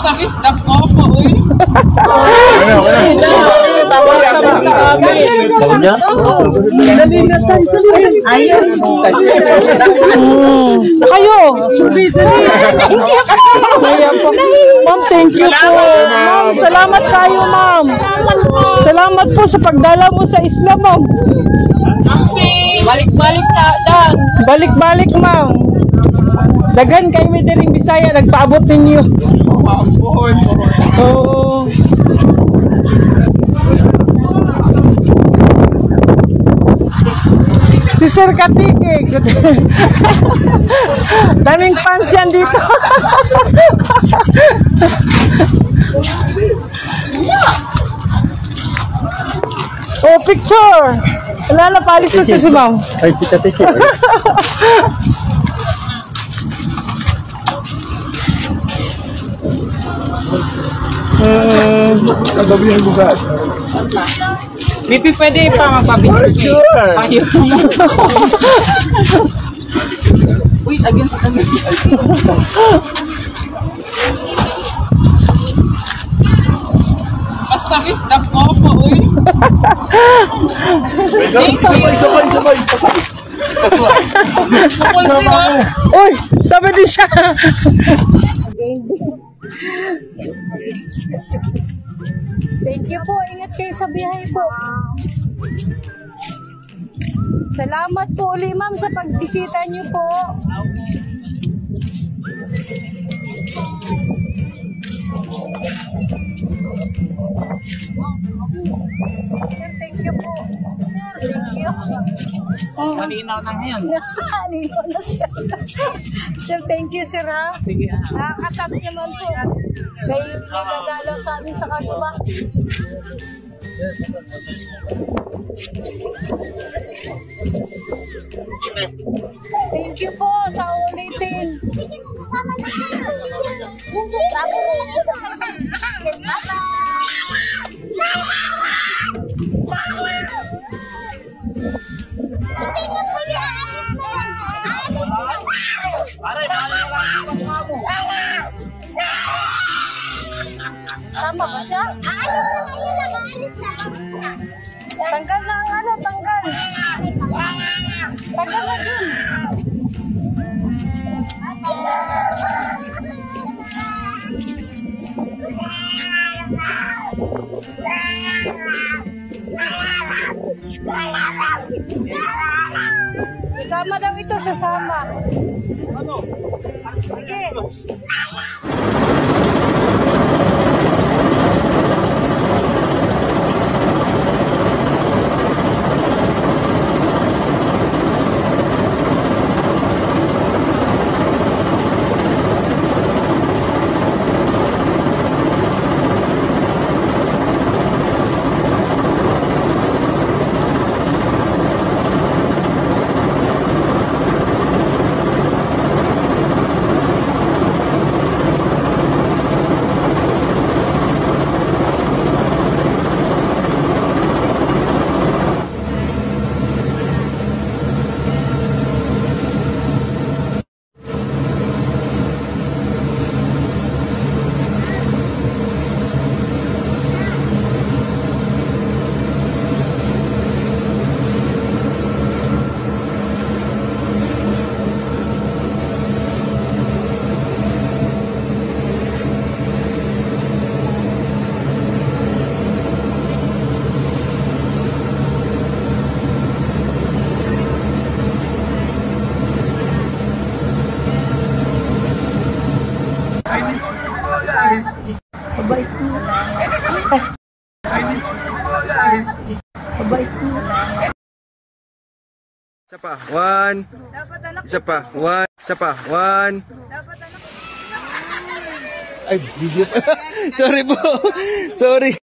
Basta po po, uy. Ayun. Kayo. Ma'am, thank you po. Ma'am, salamat kayo, ma'am. Salamat po sa pagdala mo sa Islam, ma'am. Balik-balik na, Dan. Balik-balik, ma'am. Dagan kayo may daling Bisaya, nagpaabot ninyo. Oo. Si Sir Katike. Daming fans yan dito. Oh, picture. Wala na, palis na si ma'am. Ay, si Katike. Nagabi ang bukas. Bibi, pwede pa magpapicture. Ayaw mo. Uy, again sa kanya. Basta po po, uy. Sabay. Uy, sabi din siya. Thank you po. Ingat kayo sa biyahe po. Salamat po ulit, ma'am, sa pagbisita niyo po. Sir, thank you po. Sir, thank you. Malinaw na ngayon. Malinaw na, sir. Sir, thank you, sir, ha? Sige, Nakakatouch naman po. Kayo yung nagdalaw sa amin sa Kaguma. Thank you po sa ulitin. Sama ba siya? Tanggal na ang ano, tanggal. Tanggal na din. Sasama daw ito, sasama. Okay. Mabait po. Mabait po. Isa pa. One. Isa pa. One. Isa pa. One. Ay, video pa. Sorry po. Sorry.